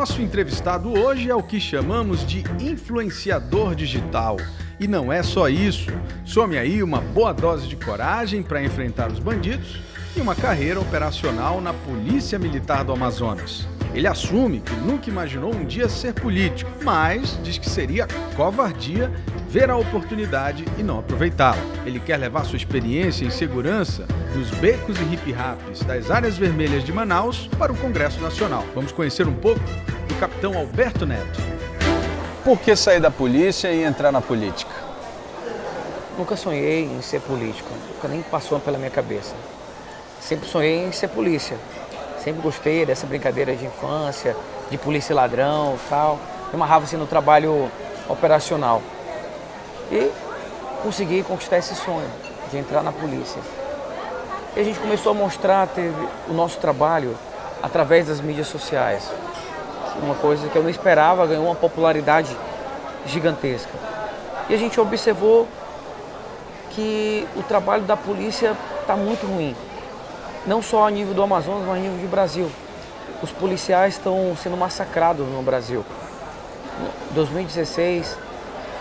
nosso entrevistado hoje é o que chamamos de influenciador digital. E não é só isso. Some aí uma boa dose de coragem para enfrentar os bandidos e uma carreira operacional na Polícia Militar do Amazonas. Ele assume que nunca imaginou um dia ser político, mas diz que seria covardia ver a oportunidade e não aproveitá-la. Ele quer levar sua experiência em segurança nos becos e hip-raps das áreas vermelhas de Manaus para o Congresso Nacional. Vamos conhecer um pouco do capitão Alberto Neto. Por que sair da polícia e entrar na política? Nunca sonhei em ser político, nunca nem passou pela minha cabeça. Sempre sonhei em ser polícia. Sempre gostei dessa brincadeira de infância, de polícia e ladrão e tal. Me amarrava assim no trabalho operacional. E consegui conquistar esse sonho de entrar na polícia. E a gente começou a mostrar o nosso trabalho através das mídias sociais. Uma coisa que eu não esperava, ganhou uma popularidade gigantesca. E a gente observou que o trabalho da polícia está muito ruim. Não só a nível do Amazonas, mas a nível de Brasil. Os policiais estão sendo massacrados no Brasil. Em 2016,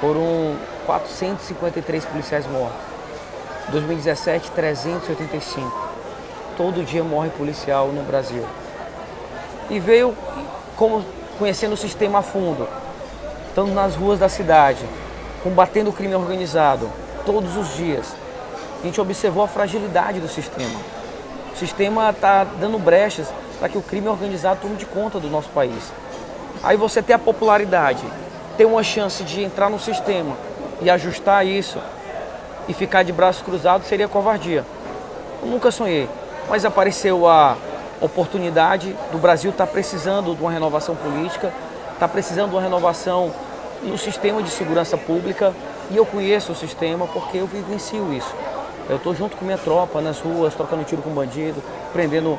foram 453 policiais mortos. Em 2017, 385. Todo dia morre policial no Brasil. E veio conhecendo o sistema a fundo, estando nas ruas da cidade, combatendo o crime organizado, todos os dias. A gente observou a fragilidade do sistema. O sistema está dando brechas para que o crime organizado tome de conta do nosso país. Aí você tem a popularidade, tem uma chance de entrar no sistema e ajustar isso e ficar de braços cruzados seria covardia. Eu nunca sonhei, mas apareceu a oportunidade do Brasil estar precisando de uma renovação política, está precisando de uma renovação no sistema de segurança pública e eu conheço o sistema porque eu vivencio isso. Eu estou junto com minha tropa nas ruas, trocando tiro com bandido, prendendo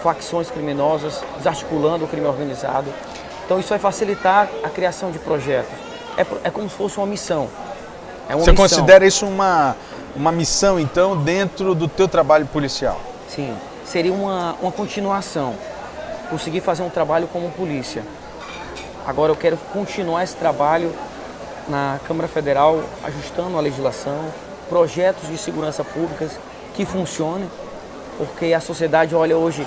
facções criminosas, desarticulando o crime organizado. Então isso vai facilitar a criação de projetos. É como se fosse uma missão. Você considera isso uma missão, então, dentro do teu trabalho policial? Sim, seria uma continuação. Conseguir fazer um trabalho como polícia. Agora eu quero continuar esse trabalho na Câmara Federal, ajustando a legislação, projetos de segurança pública que funcionem, porque a sociedade olha hoje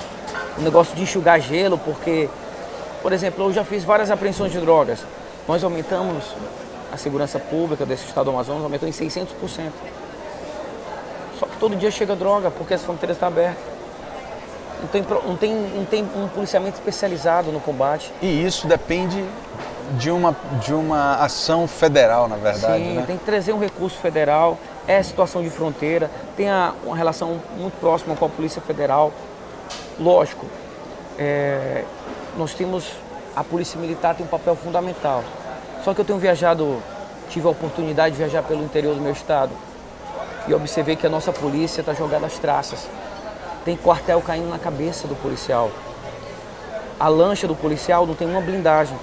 o negócio de enxugar gelo, porque, por exemplo, eu já fiz várias apreensões de drogas. Nós aumentamos a segurança pública desse estado do Amazonas, aumentou em 600%. Só que todo dia chega droga, porque as fronteiras estão abertas. Não tem um policiamento especializado no combate. E isso depende de uma ação federal, na verdade, Sim, né? Tem que trazer um recurso federal, é situação de fronteira, tem uma relação muito próxima com a Polícia Federal. Lógico, a Polícia Militar tem um papel fundamental. Só que eu tive a oportunidade de viajar pelo interior do meu estado e observei que a nossa polícia está jogada às traças. Tem quartel caindo na cabeça do policial. A lancha do policial não tem uma blindagem.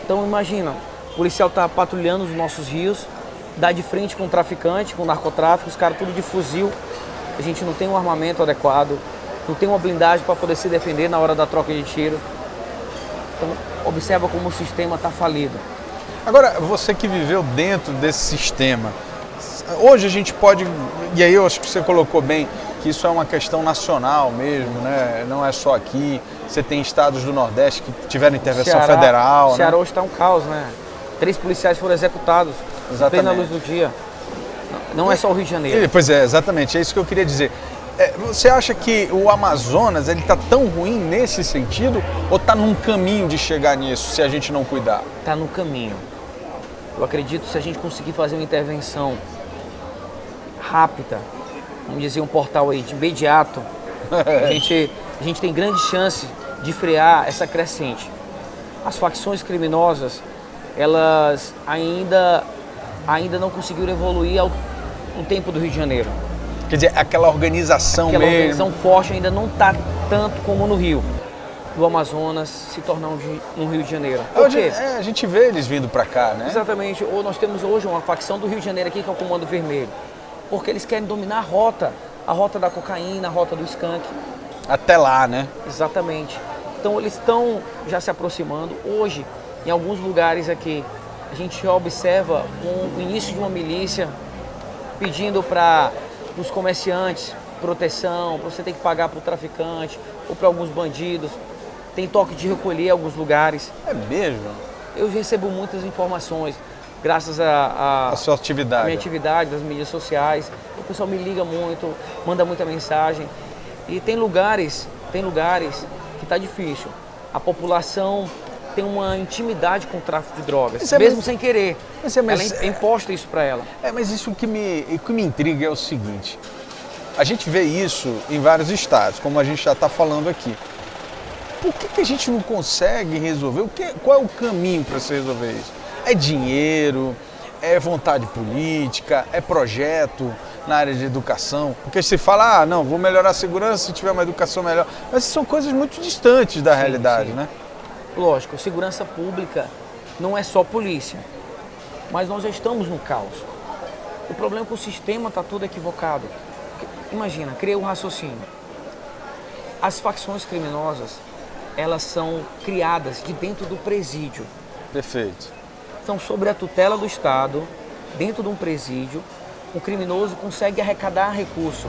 Então imagina, o policial está patrulhando os nossos rios, dá de frente com o traficante, com o narcotráfico, os caras tudo de fuzil. A gente não tem um armamento adequado, não tem uma blindagem para poder se defender na hora da troca de tiro. Então observa como o sistema está falido. Agora, você que viveu dentro desse sistema, hoje a gente pode, e aí eu acho que você colocou bem, que isso é uma questão nacional mesmo, né? Não é só aqui. Você tem estados do Nordeste que tiveram intervenção federal. Ceará hoje está um caos, né? 3 policiais foram executados em plena luz do dia. Não é só o Rio de Janeiro. Pois é, exatamente, é isso que eu queria dizer. Você acha que o Amazonas está tão ruim nesse sentido ou está num caminho de chegar nisso se a gente não cuidar? Está no caminho. Eu acredito que se a gente conseguir fazer uma intervenção rápida, vamos dizer um portal aí de imediato, a gente tem grande chance de frear essa crescente. As facções criminosas, elas ainda não conseguiram evoluir no tempo do Rio de Janeiro. Quer dizer, aquela organização Aquela mesmo. organização forte ainda não está tanto como no Rio. Do Amazonas se tornar um Rio de Janeiro. Por quê? A gente vê eles vindo para cá, né? Exatamente. Ou nós temos hoje uma facção do Rio de Janeiro aqui, que é o Comando Vermelho. Porque eles querem dominar a rota da cocaína, a rota do skunk. Até lá, né? Exatamente. Então eles estão já se aproximando. Hoje, em alguns lugares aqui, a gente já observa o início de uma milícia pedindo para os comerciantes proteção, você tem que pagar para o traficante ou para alguns bandidos. Tem toque de recolher em alguns lugares. É mesmo? Eu recebo muitas informações, graças a sua atividade. A minha atividade, das mídias sociais. O pessoal me liga muito, manda muita mensagem. E tem lugares que está difícil. A população tem uma intimidade com o tráfico de drogas, mesmo sem querer. Ela é imposta isso para ela. Mas isso que me intriga é o seguinte. A gente vê isso em vários estados, como a gente já está falando aqui. Por que a gente não consegue resolver? Qual é o caminho para se resolver isso? É dinheiro, é vontade política, é projeto na área de educação? Porque se fala, não, vou melhorar a segurança se tiver uma educação melhor. Mas são coisas muito distantes da realidade, né? Lógico, segurança pública não é só polícia, mas nós já estamos no caos. O problema é que o sistema está todo equivocado. Imagina, cria um raciocínio. As facções criminosas, elas são criadas de dentro do presídio. Perfeito. Então, sob a tutela do Estado, dentro de um presídio, o criminoso consegue arrecadar recurso.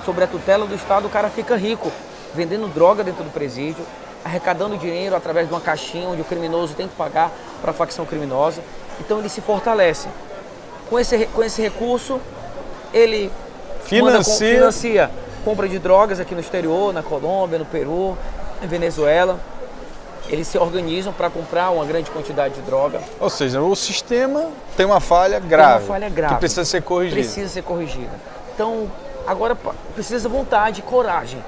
Sob a tutela do Estado, o cara fica rico, vendendo droga dentro do presídio, arrecadando dinheiro através de uma caixinha onde o criminoso tem que pagar para a facção criminosa. Então, ele se fortalece. Com esse recurso, ele financia compra de drogas aqui no exterior, na Colômbia, no Peru, em Venezuela. Eles se organizam para comprar uma grande quantidade de droga. Ou seja, o sistema tem uma falha grave. Que precisa ser corrigida. Precisa ser corrigida. Então, agora precisa vontade, coragem,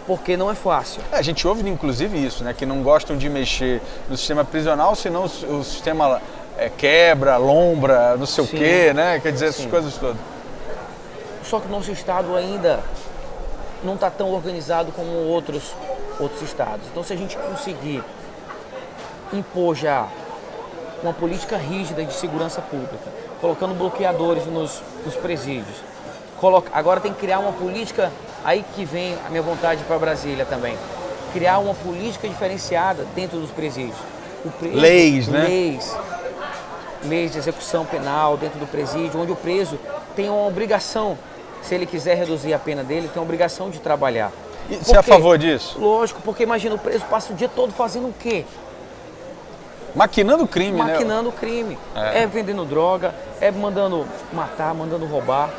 porque não é fácil. A gente ouve, inclusive, isso, né? Que não gostam de mexer no sistema prisional, senão o sistema quebra, lombra, não sei o quê, né? Quer dizer, essas coisas todas. Só que o nosso estado ainda não está tão organizado como outros estados. Então, se a gente conseguir impor já uma política rígida de segurança pública, colocando bloqueadores nos presídios, agora tem que criar uma política, aí que vem a minha vontade para Brasília também, criar uma política diferenciada dentro dos presídios. Leis, né? Leis de execução penal dentro do presídio, onde o preso tem uma obrigação, se ele quiser reduzir a pena dele, tem a obrigação de trabalhar. E você é a favor disso? Lógico, porque imagina, o preso passa o dia todo fazendo o quê? Maquinando crime, né? Maquinando crime. É vendendo droga, é mandando matar, mandando roubar.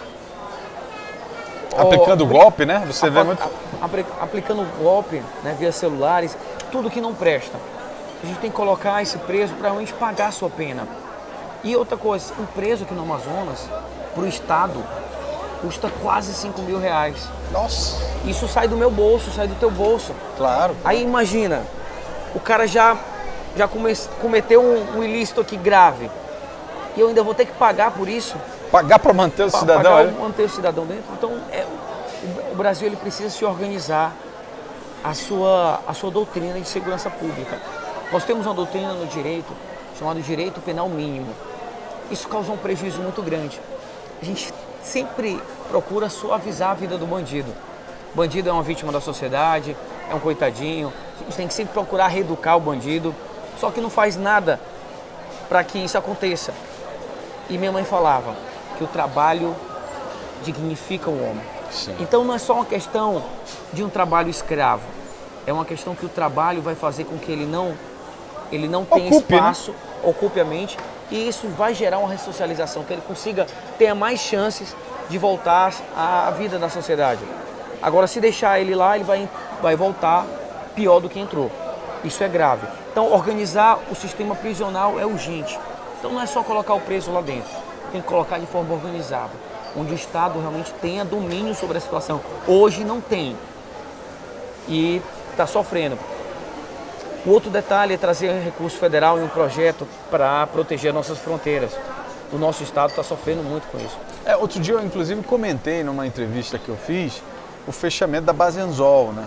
Aplicando golpe, né? Você vê muito... Aplicando golpe, né, via celulares, tudo que não presta. A gente tem que colocar esse preso para realmente pagar a sua pena. E outra coisa, um preso aqui no Amazonas, para o Estado, custa quase 5 mil reais. Nossa! Isso sai do meu bolso, sai do teu bolso. Claro. Aí imagina, o cara já cometeu um ilícito aqui grave. E eu ainda vou ter que pagar por isso. Pagar para manter o cidadão? Manter o cidadão dentro. Então, o Brasil ele precisa se organizar a sua doutrina de segurança pública. Nós temos uma doutrina no direito chamada direito penal mínimo. Isso causa um prejuízo muito grande. A gente sempre procura suavizar a vida do bandido. O bandido é uma vítima da sociedade, é um coitadinho. A gente tem que sempre procurar reeducar o bandido, só que não faz nada para que isso aconteça. E minha mãe falava que o trabalho dignifica o homem. Sim. Então não é só uma questão de um trabalho escravo, é uma questão que o trabalho vai fazer com que ele não tenha espaço, né? Ocupe a mente, e isso vai gerar uma ressocialização, que ele consiga ter mais chances de voltar à vida da sociedade. Agora, se deixar ele lá, ele vai voltar pior do que entrou. Isso é grave. Então, organizar o sistema prisional é urgente. Então, não é só colocar o preso lá dentro, tem que colocar de forma organizada, onde o Estado realmente tenha domínio sobre a situação. Hoje não tem e está sofrendo. O outro detalhe é trazer recurso federal em um projeto para proteger nossas fronteiras. O nosso Estado está sofrendo muito com isso. Outro dia eu, inclusive, comentei numa entrevista que eu fiz o fechamento da base Anzol, né?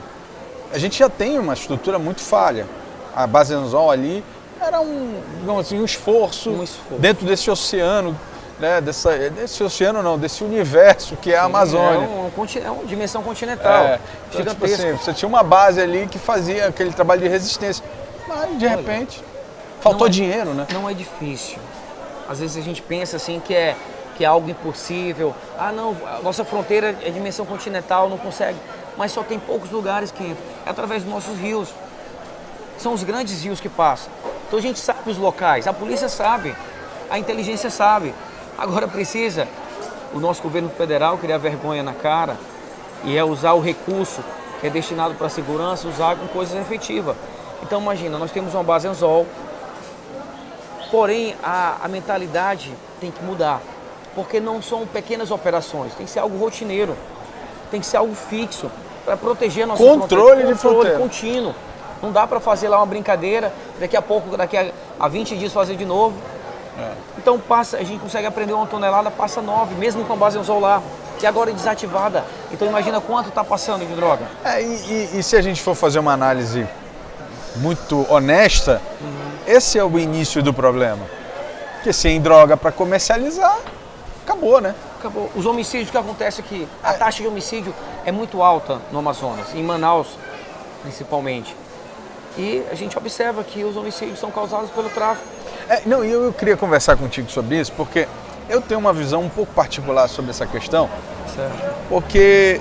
A gente já tem uma estrutura muito falha. A base Anzol ali era um esforço dentro desse oceano né, desse oceano não, desse universo que é a Amazônia. É uma dimensão continental, Então, tipo gigantesca. assim, você tinha uma base ali que fazia aquele trabalho de resistência, mas de repente faltou dinheiro, né? Não é difícil. Às vezes a gente pensa assim que é algo impossível. Ah, não, a nossa fronteira é dimensão continental, não consegue. Mas só tem poucos lugares que entram. É através dos nossos rios. São os grandes rios que passam. Então a gente sabe os locais, a polícia sabe, a inteligência sabe. Agora precisa o nosso governo federal criar vergonha na cara e usar o recurso que é destinado para a segurança, usar com coisas efetivas. Então imagina, nós temos uma base Anzol, porém a mentalidade tem que mudar, porque não são pequenas operações, tem que ser algo rotineiro, tem que ser algo fixo, para proteger a nossa fronteira. Controle contínuo. Não dá para fazer lá uma brincadeira, daqui a pouco, daqui a 20 dias fazer de novo. Então a gente consegue aprender 1 tonelada, passa 9, mesmo com a base Anzol lá, que agora é desativada. Então imagina quanto está passando de droga. E se a gente for fazer uma análise muito honesta, esse é o início do problema. Porque sem droga para comercializar, acabou, né? Acabou. Os homicídios que acontecem aqui, a taxa de homicídio é muito alta no Amazonas, em Manaus principalmente. E a gente observa que os homicídios são causados pelo tráfico. Eu queria conversar contigo sobre isso, porque eu tenho uma visão um pouco particular sobre essa questão. Certo. Porque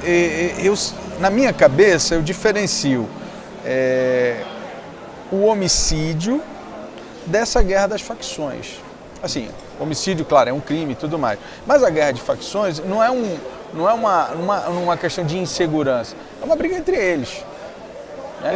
na minha cabeça eu diferencio o homicídio dessa guerra das facções. Assim, homicídio, claro, é um crime e tudo mais. Mas a guerra de facções não é uma questão de insegurança, é uma briga entre eles.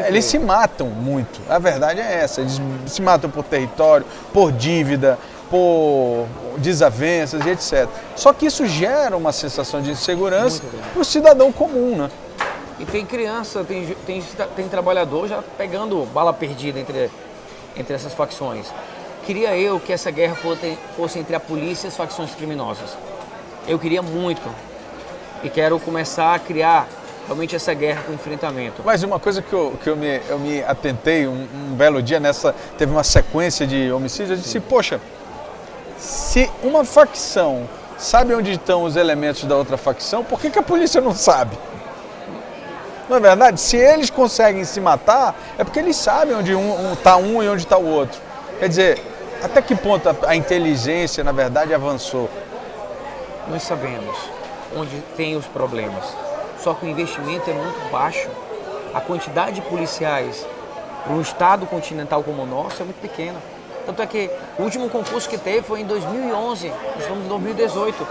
Eles se matam muito, a verdade é essa, eles se matam por território, por dívida, por desavenças e etc. Só que isso gera uma sensação de insegurança para o cidadão comum, né? E tem criança, tem trabalhador já pegando bala perdida entre essas facções. Queria eu que essa guerra fosse entre a polícia e as facções criminosas. Eu queria muito e quero começar a criar realmente essa guerra com enfrentamento. Mas uma coisa que eu me atentei um belo dia, teve uma sequência de homicídios, eu disse, poxa, se uma facção sabe onde estão os elementos da outra facção, por que a polícia não sabe? Não é verdade? Se eles conseguem se matar, é porque eles sabem onde está um e onde está o outro. Quer dizer, até que ponto a inteligência, na verdade, avançou? Nós sabemos onde tem os problemas. Só que o investimento é muito baixo. A quantidade de policiais para um estado continental como o nosso é muito pequena. Tanto é que o último concurso que teve foi em 2011, nós estamos em 2018.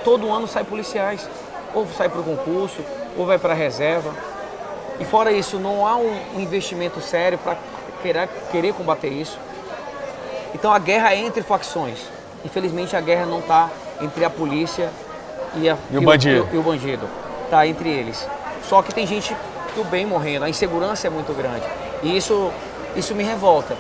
Todo ano sai policiais. Ou sai para o concurso, ou vai para a reserva. E fora isso, não há um investimento sério para querer combater isso. Então a guerra é entre facções. Infelizmente a guerra não está entre a polícia e o bandido. E o bandido. Está entre eles. Só que tem gente do bem morrendo, a insegurança é muito grande. E isso me revolta.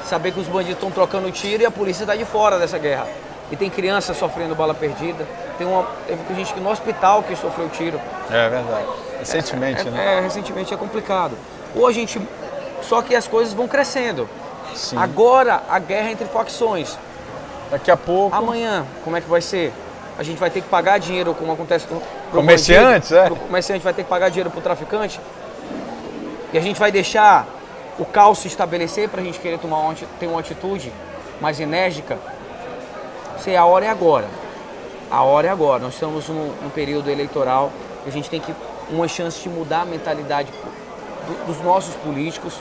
Saber que os bandidos estão trocando tiro e a polícia está de fora dessa guerra. E tem criança sofrendo bala perdida. Teve gente que no hospital que sofreu tiro. É verdade. Recentemente, né? Recentemente é complicado. Só que as coisas vão crescendo. Sim. Agora a guerra é entre facções. Daqui a pouco. Amanhã, como é que vai ser? A gente vai ter que pagar dinheiro, como acontece com comerciantes, O comerciante vai ter que pagar dinheiro para o traficante. E a gente vai deixar o caos se estabelecer para a gente querer ter uma atitude mais enérgica. A hora é agora. A hora é agora. Nós estamos num período eleitoral e a gente tem uma chance de mudar a mentalidade dos nossos políticos.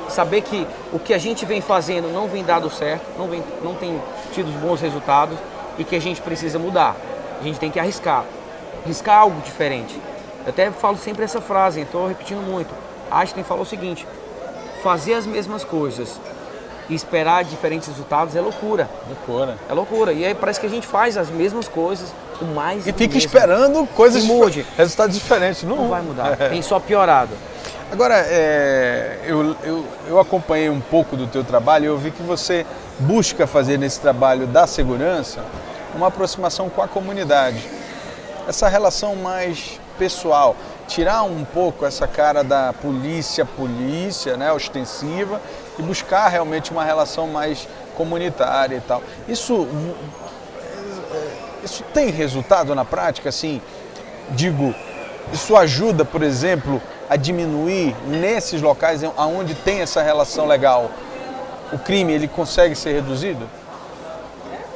Saber que o que a gente vem fazendo não vem dado certo, não tem tido bons resultados e que a gente precisa mudar. A gente tem que arriscar algo diferente. Eu até falo sempre essa frase, estou repetindo muito. Einstein falou o seguinte: fazer as mesmas coisas e esperar diferentes resultados é loucura. É loucura. E aí parece que a gente faz as mesmas coisas, o mais. E fica esperando coisas resultados diferentes. Não vai mudar, tem só piorado. Agora, eu acompanhei um pouco do teu trabalho e eu vi que você busca fazer nesse trabalho da segurança uma aproximação com a comunidade. Essa relação mais pessoal, tirar um pouco essa cara da polícia, né, ostensiva, e buscar realmente uma relação mais comunitária e tal. Isso tem resultado na prática, assim, digo, isso ajuda, por exemplo, a diminuir nesses locais onde tem essa relação legal, o crime ele consegue ser reduzido?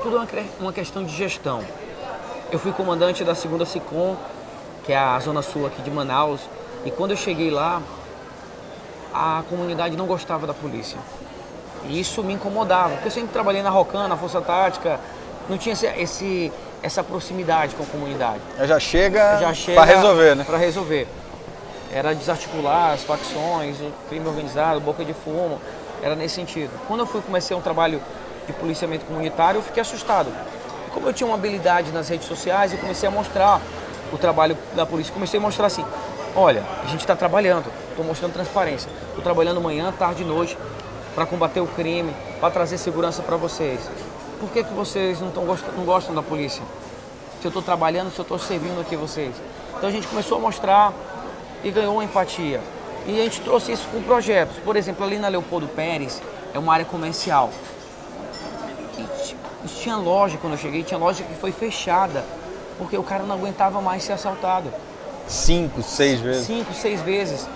Tudo é uma questão de gestão. Eu fui comandante da 2ª SICOM, que é a zona sul aqui de Manaus, e quando eu cheguei lá, a comunidade não gostava da polícia. E isso me incomodava, porque eu sempre trabalhei na Rocan, na Força Tática, não tinha essa proximidade com a comunidade. Já chega para resolver, né? Para resolver. Era desarticular as facções, o crime organizado, boca de fumo, era nesse sentido. Quando eu comecei um trabalho de policiamento comunitário, eu fiquei assustado. Como eu tinha uma habilidade nas redes sociais, eu comecei a mostrar o trabalho da polícia. Comecei a mostrar assim, olha, a gente está trabalhando, estou mostrando transparência. Estou trabalhando manhã, tarde e noite para combater o crime, para trazer segurança para vocês. Por que vocês não gostam da polícia? Se eu estou trabalhando, se eu estou servindo aqui vocês. Então a gente começou a mostrar e ganhou uma empatia. E a gente trouxe isso com projetos. Por exemplo, ali na Leopoldo Pérez, é uma área comercial. E tinha loja, quando eu cheguei, tinha loja que foi fechada, porque o cara não aguentava mais ser assaltado. 5, 6 vezes? 5, 6 vezes.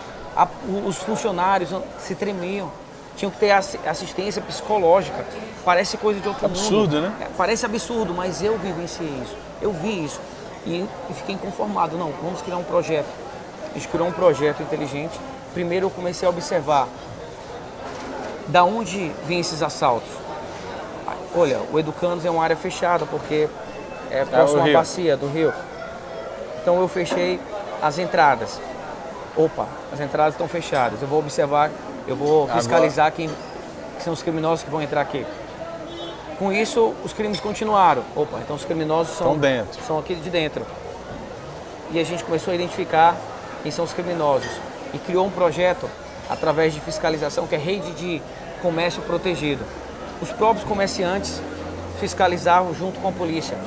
Os funcionários se tremiam. Tinham que ter assistência psicológica. Parece coisa de outro mundo. Absurdo, né? Parece absurdo, mas eu vivenciei isso. Eu vi isso. E fiquei inconformado. Não, vamos criar um projeto. A gente criou um projeto inteligente. Primeiro eu comecei a observar da onde vinham esses assaltos. Olha, o Educandos é uma área fechada, porque é próximo à bacia do rio. Então eu fechei as entradas. Opa, as entradas estão fechadas. Eu vou observar, eu vou fiscalizar quem são os criminosos que vão entrar aqui. Com isso, os crimes continuaram. Opa, então os criminosos são aqui de dentro. E a gente começou a identificar quem são os criminosos. E criou um projeto, através de fiscalização, que é Rede de Comércio Protegido. Os próprios comerciantes fiscalizavam junto com a polícia.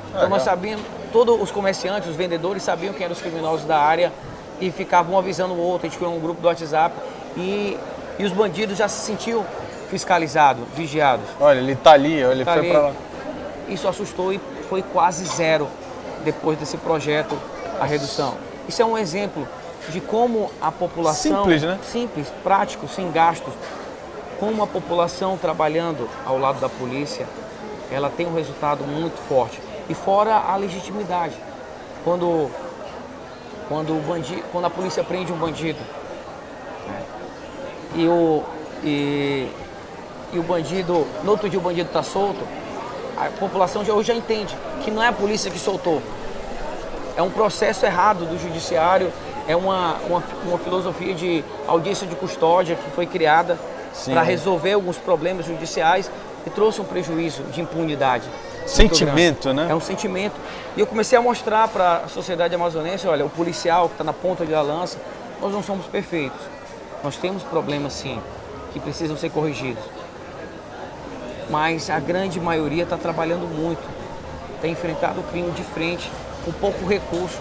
Então nós sabíamos, todos os comerciantes, os vendedores sabiam quem eram os criminosos da área e ficavam um avisando o outro. A gente criou um grupo do WhatsApp e os bandidos já se sentiam fiscalizados, vigiados. Olha, ele está ali, ele foi para lá. Isso assustou e foi quase zero depois desse projeto, a redução. Isso é um exemplo de como a população... Simples, né? Simples, prático, sem gastos. Como a população trabalhando ao lado da polícia, ela tem um resultado muito forte. E fora a legitimidade. Quando a polícia prende um bandido, né, e o bandido, no outro dia o bandido está solto, a população hoje já entende que não é a polícia que soltou. É um processo errado do judiciário, é uma filosofia de audiência de custódia que foi criada para resolver alguns problemas judiciais e trouxe um prejuízo de impunidade. Sentimento, né? É um sentimento. E eu comecei a mostrar para a sociedade amazonense, olha, o policial que está na ponta da lança, nós não somos perfeitos. Nós temos problemas, sim, que precisam ser corrigidos. Mas a grande maioria está trabalhando muito, tem enfrentado o crime de frente, com pouco recurso.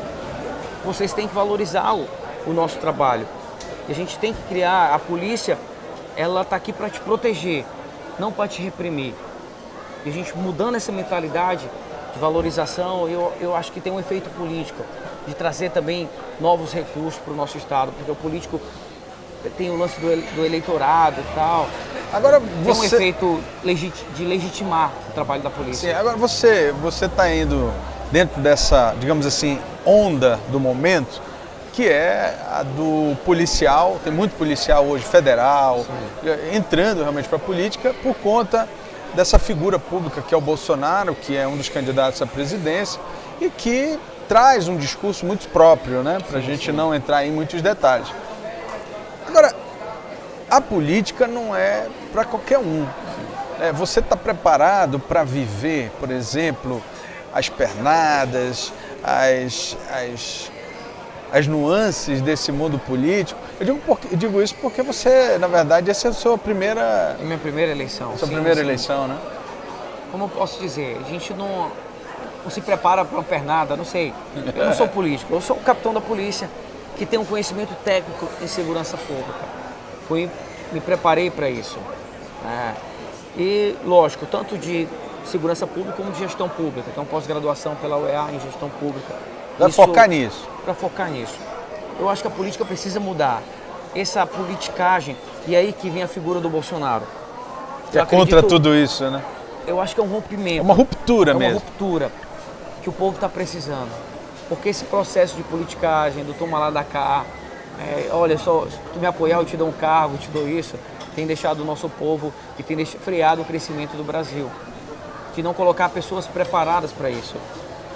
Vocês têm que valorizar o nosso trabalho. E a gente tem que criar, a polícia, ela está aqui para te proteger, não para te reprimir. E a gente mudando essa mentalidade de valorização, eu acho que tem um efeito político, de trazer também novos recursos para o nosso estado, porque o político tem o lance do eleitorado e tal. Agora tem um efeito de legitimar o trabalho da polícia. Sim, agora você está indo dentro dessa, digamos assim, onda do momento, que é a do policial. Tem muito policial hoje federal, entrando realmente para a política por conta dessa figura pública que é o Bolsonaro, que é um dos candidatos à presidência e que traz um discurso muito próprio, né? Para a gente não entrar em muitos detalhes. Agora, a política não é para qualquer um. Você está preparado para viver, por exemplo, as pernadas, as nuances desse mundo político? Eu digo isso porque você, na verdade, essa é a sua primeira... É minha primeira eleição. Sua primeira eleição, né? Como eu posso dizer, a gente não se prepara para uma pernada, não sei. Eu não sou político, eu sou o capitão da polícia que tem um conhecimento técnico em segurança pública. Me preparei para isso. E, lógico, tanto de segurança pública como de gestão pública. Então, pós-graduação pela UEA em gestão pública. Vai focar nisso. Para focar nisso. Eu acho que a política precisa mudar. Essa politicagem, e aí que vem a figura do Bolsonaro. Que é contra tudo isso, né? Eu acho que é um rompimento. É uma ruptura mesmo. É uma ruptura que o povo está precisando. Porque esse processo de politicagem, do toma lá da cá, olha só, se tu me apoiar eu te dou um cargo, eu te dou isso, tem deixado o nosso povo e tem freado o crescimento do Brasil. De não colocar pessoas preparadas para isso.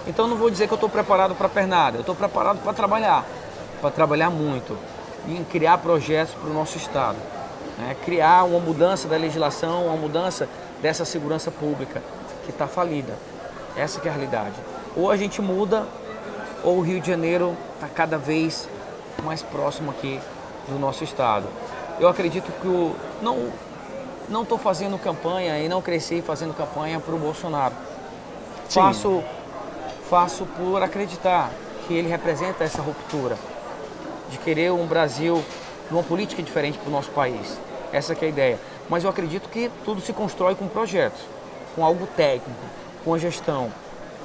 Então não vou dizer que eu estou preparado para pernada, eu estou preparado para trabalhar muito e em criar projetos para o nosso Estado. Né? Criar uma mudança da legislação, uma mudança dessa segurança pública que está falida. Essa que é a realidade. Ou a gente muda, ou o Rio de Janeiro está cada vez mais próximo aqui do nosso Estado. Eu acredito que não estou fazendo campanha e não cresci fazendo campanha para o Bolsonaro. Faço por acreditar que ele representa essa ruptura de querer um Brasil, uma política diferente para o nosso país. Essa que é a ideia. Mas eu acredito que tudo se constrói com projetos, com algo técnico, com a gestão,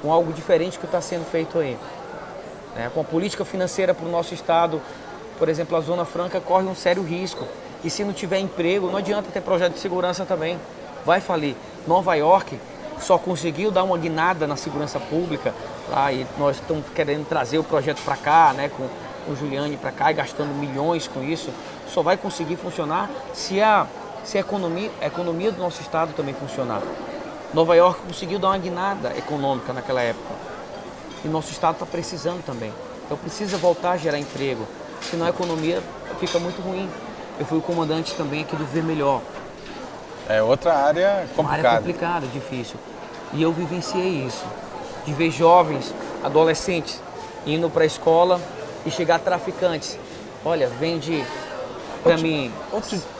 com algo diferente que está sendo feito aí. Com a política financeira para o nosso Estado, por exemplo, a Zona Franca corre um sério risco. E se não tiver emprego, não adianta ter projeto de segurança também. Vai falir. Nova York só conseguiu dar uma guinada na segurança pública. E nós estamos querendo trazer o projeto para cá, né, com o Giuliani para cá e gastando milhões com isso. Só vai conseguir funcionar se a economia do nosso Estado também funcionar. Nova York conseguiu dar uma guinada econômica naquela época. E nosso Estado está precisando também. Então precisa voltar a gerar emprego, senão a economia fica muito ruim. Eu fui o comandante também aqui do Vermelhor. É outra área complicada. Uma área complicada, difícil. E eu vivenciei isso. De ver jovens, adolescentes, indo para a escola e chegar traficantes. Olha, vende para mim...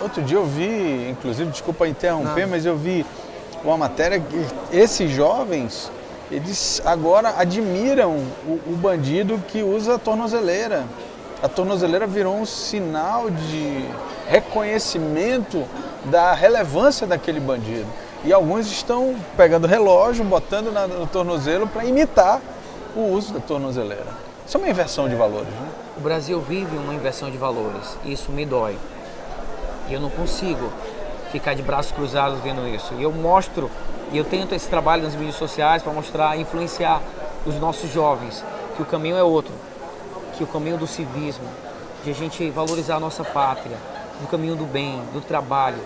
Outro dia eu vi, inclusive, desculpa interromper, mas eu vi uma matéria que esses jovens, eles agora admiram o bandido que usa a tornozeleira. A tornozeleira virou um sinal de reconhecimento da relevância daquele bandido. E alguns estão pegando relógio, botando no tornozelo para imitar o uso da tornozeleira. Isso é uma inversão de valores, né? O Brasil vive uma inversão de valores e isso me dói. E eu não consigo ficar de braços cruzados vendo isso. E eu mostro, e eu tento esse trabalho nas mídias sociais para mostrar, influenciar os nossos jovens que o caminho é outro. Que o caminho do civismo, de a gente valorizar a nossa pátria, do caminho do bem, do trabalho,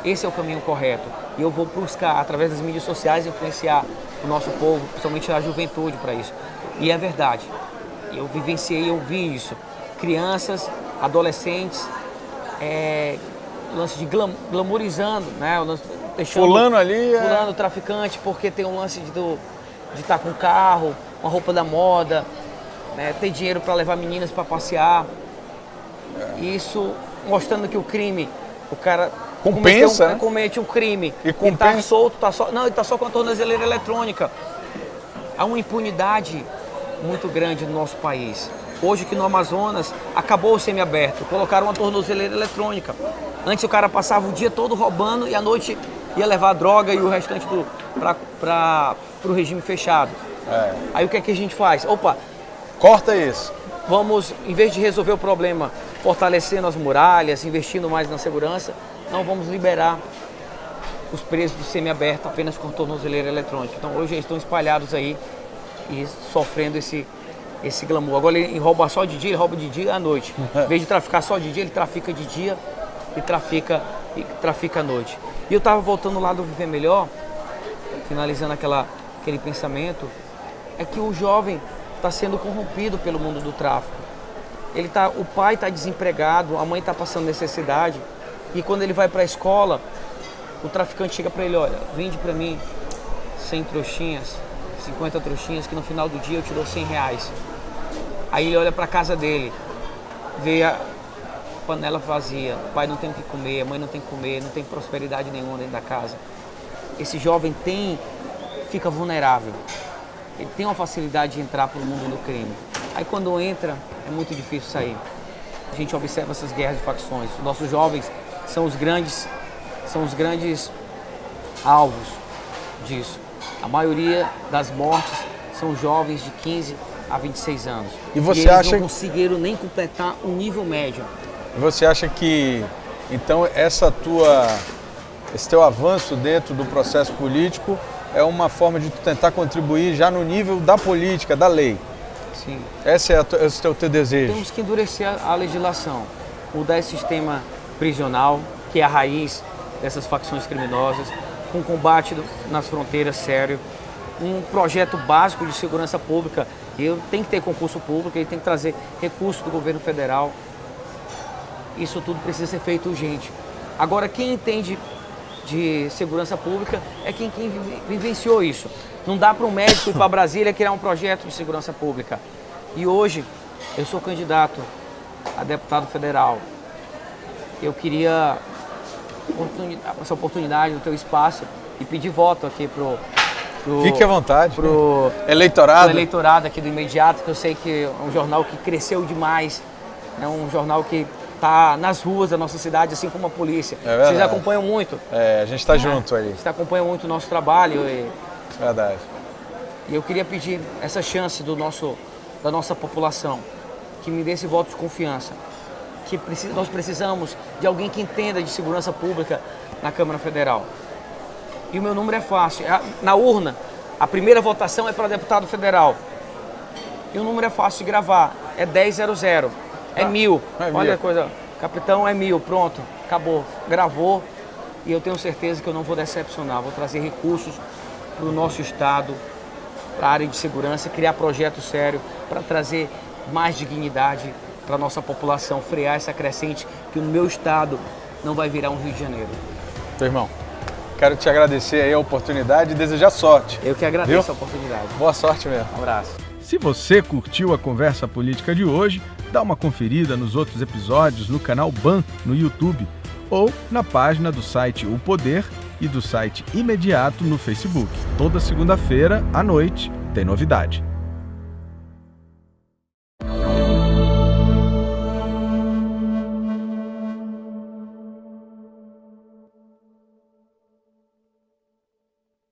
esse é o caminho correto. E eu vou buscar, através das mídias sociais, influenciar o nosso povo, principalmente a juventude, para isso. E é verdade. Eu vivenciei, eu vi isso. Crianças, adolescentes, lance de glamourizando, né? Deixando fulano ali fulano traficante, porque tem um lance de estar com carro, uma roupa da moda, né? Ter dinheiro para levar meninas para passear. Isso mostrando que o crime, o cara compensa, comete um crime e compensa. Tá solto, ele está só com a tornozeleira eletrônica. Há uma impunidade muito grande no nosso país. Hoje que no Amazonas acabou o semiaberto, colocaram uma tornozeleira eletrônica. Antes o cara passava o dia todo roubando e à noite ia levar a droga e o restante para o regime fechado. Aí o que é que a gente faz? Opa, corta isso. Vamos, em vez de resolver o problema fortalecendo as muralhas, investindo mais na segurança, não, vamos liberar os presos do semiaberto apenas com tornozeleira eletrônica. Então hoje eles estão espalhados aí e sofrendo esse glamour. Agora ele rouba só de dia, ele rouba de dia e à noite. Em vez de traficar só de dia, ele trafica de dia e trafica à noite. E eu estava voltando lá do Viver Melhor, finalizando aquele pensamento, é que o jovem está sendo corrompido pelo mundo do tráfico. O pai está desempregado, a mãe está passando necessidade, e quando ele vai para a escola, o traficante chega para ele, olha, vende para mim 100 trouxinhas, 50 trouxinhas, que no final do dia eu te dou 100 reais. Aí ele olha para a casa dele, vê a panela vazia, o pai não tem o que comer, a mãe não tem o que comer, não tem prosperidade nenhuma dentro da casa. Esse jovem fica vulnerável. Ele tem uma facilidade de entrar para o mundo do crime. Aí quando entra, é muito difícil sair. A gente observa essas guerras de facções. Os nossos jovens são os grandes alvos disso. A maioria das mortes são jovens de 15 a 26 anos. E você eles acha não conseguiram nem completar o nível médio. Você acha que, então, esse teu avanço dentro do processo político é uma forma de tu tentar contribuir já no nível da política, da lei? Sim. Esse é o teu desejo? Temos que endurecer a legislação, mudar esse sistema prisional, que é a raiz dessas facções criminosas, com combate nas fronteiras sério, um projeto básico de segurança pública. Tem que ter concurso público e tem que trazer recursos do governo federal. Isso tudo precisa ser feito urgente. Agora, quem entende de segurança pública é quem vivenciou isso. Não dá para um médico ir para Brasília criar um projeto de segurança pública. E hoje, eu sou candidato a deputado federal. Eu queria essa oportunidade no teu espaço e pedir voto aqui pro Fique à vontade. Pro eleitorado aqui do Imediato, que eu sei que é um jornal que cresceu demais, é um jornal que está nas ruas da nossa cidade, assim como a polícia. Vocês acompanham muito. A gente está junto ali. Vocês acompanham muito o nosso trabalho. Verdade. E eu queria pedir essa chance da nossa população, que me dê esse voto de confiança. Nós precisamos de alguém que entenda de segurança pública na Câmara Federal. E o meu número é fácil. Na urna, a primeira votação é para deputado federal. E o número é fácil de gravar. É 1000. É 1000. Olha a coisa. Capitão, é 1000. Pronto. Acabou. Gravou. E eu tenho certeza que eu não vou decepcionar. Vou trazer recursos para o nosso estado, para a área de segurança, criar projetos sérios para trazer mais dignidade para a nossa população, frear essa crescente que o meu estado não vai virar um Rio de Janeiro. Meu irmão, quero te agradecer aí a oportunidade e desejar sorte. Eu que agradeço a oportunidade. Boa sorte mesmo. Um abraço. Se você curtiu a conversa política de hoje, dá uma conferida nos outros episódios no canal BAN no YouTube ou na página do site O Poder e do site Imediato no Facebook. Toda segunda-feira, à noite, tem novidade.